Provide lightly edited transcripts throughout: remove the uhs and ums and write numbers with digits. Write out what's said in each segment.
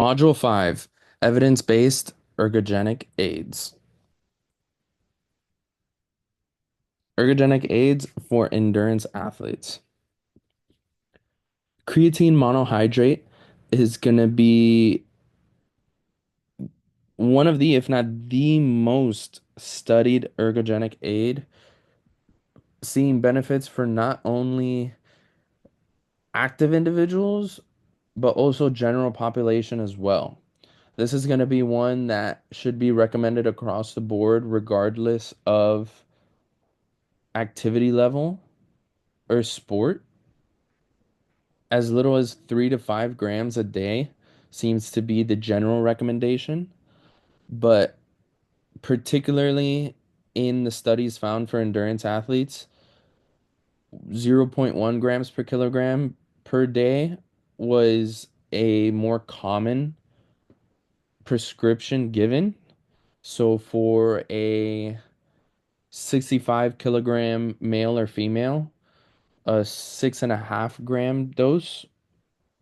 Module 5, Evidence-Based Ergogenic Aids. Ergogenic aids for endurance athletes. Creatine monohydrate is going to be one of the, if not the most studied ergogenic aid, seeing benefits for not only active individuals, but also general population as well. This is going to be one that should be recommended across the board, regardless of activity level or sport. As little as 3 to 5 grams a day seems to be the general recommendation, but particularly in the studies found for endurance athletes, zero point 0.1 grams per kilogram per day was a more common prescription given. So for a 65 kilogram male or female, a 6.5 gram dose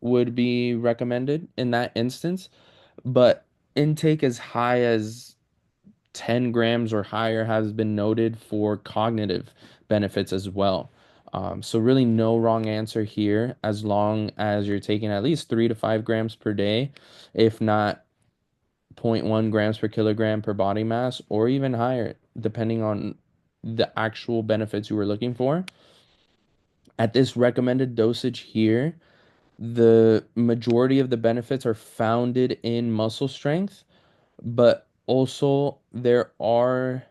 would be recommended in that instance. But intake as high as 10 grams or higher has been noted for cognitive benefits as well. So really no wrong answer here as long as you're taking at least 3 to 5 grams per day, if not zero point 0.1 grams per kilogram per body mass, or even higher, depending on the actual benefits you were looking for. At this recommended dosage here, the majority of the benefits are founded in muscle strength, but also there are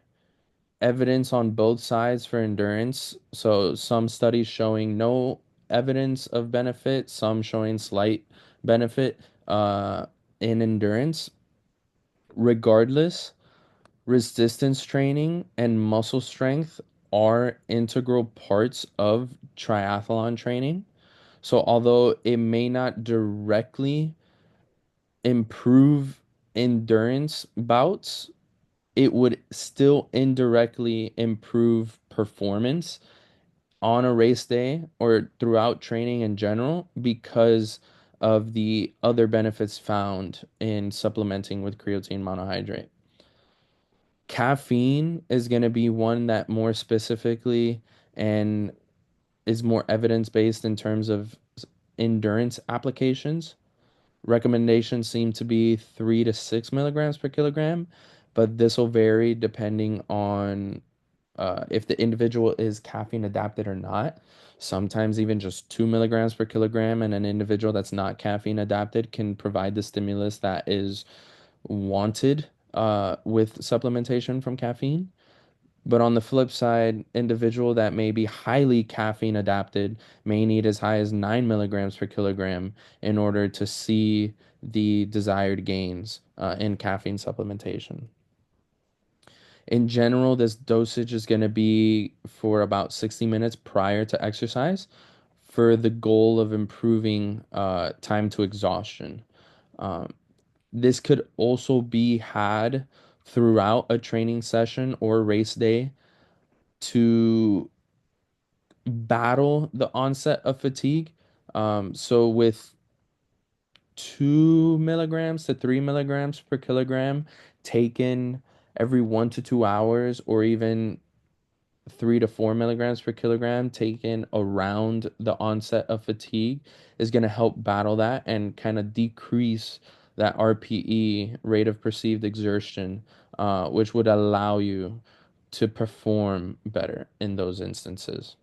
evidence on both sides for endurance. So some studies showing no evidence of benefit, some showing slight benefit in endurance. Regardless, resistance training and muscle strength are integral parts of triathlon training. So although it may not directly improve endurance bouts, it would still indirectly improve performance on a race day or throughout training in general because of the other benefits found in supplementing with creatine monohydrate. Caffeine is going to be one that more specifically and is more evidence based in terms of endurance applications. Recommendations seem to be 3 to 6 milligrams per kilogram, but this will vary depending on if the individual is caffeine adapted or not. Sometimes even just 2 milligrams per kilogram, and an individual that's not caffeine adapted can provide the stimulus that is wanted with supplementation from caffeine. But on the flip side, individual that may be highly caffeine adapted may need as high as 9 milligrams per kilogram in order to see the desired gains in caffeine supplementation. In general, this dosage is going to be for about 60 minutes prior to exercise for the goal of improving time to exhaustion. Um, this could also be had throughout a training session or race day to battle the onset of fatigue. So with 2 milligrams to 3 milligrams per kilogram taken every 1 to 2 hours, or even 3 to 4 milligrams per kilogram taken around the onset of fatigue, is going to help battle that and kind of decrease that RPE, rate of perceived exertion, which would allow you to perform better in those instances.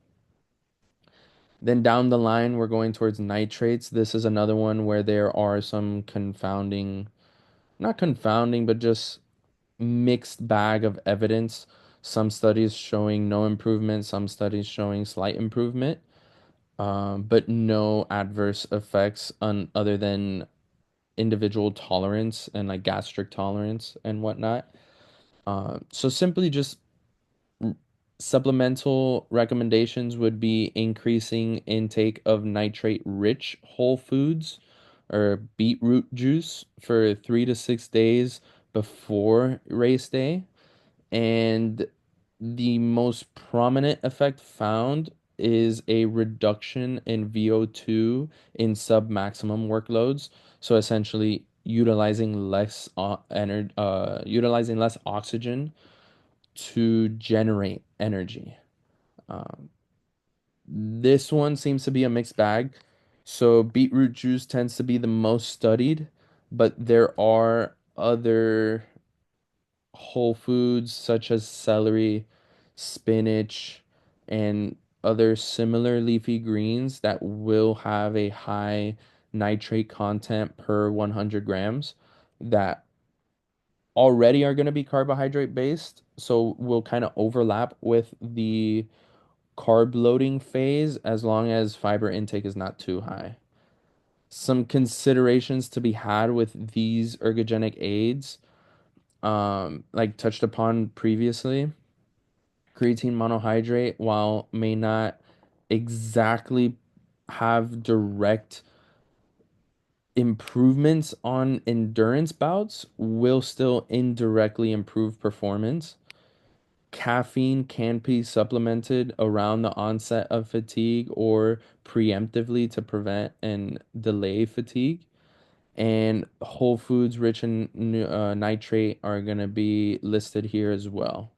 Then down the line, we're going towards nitrates. This is another one where there are some confounding, not confounding, but just mixed bag of evidence. Some studies showing no improvement, some studies showing slight improvement, but no adverse effects on other than individual tolerance and like gastric tolerance and whatnot. So simply just supplemental recommendations would be increasing intake of nitrate-rich whole foods or beetroot juice for 3 to 6 days before race day. And the most prominent effect found is a reduction in VO2 in sub-maximum workloads. So essentially, utilizing less oxygen to generate energy. Um, this one seems to be a mixed bag. So beetroot juice tends to be the most studied, but there are other whole foods such as celery, spinach, and other similar leafy greens that will have a high nitrate content per 100 grams that already are going to be carbohydrate based. So will kind of overlap with the carb loading phase as long as fiber intake is not too high. Some considerations to be had with these ergogenic aids, like touched upon previously, creatine monohydrate, while may not exactly have direct improvements on endurance bouts, will still indirectly improve performance. Caffeine can be supplemented around the onset of fatigue or preemptively to prevent and delay fatigue. And whole foods rich in nitrate are going to be listed here as well.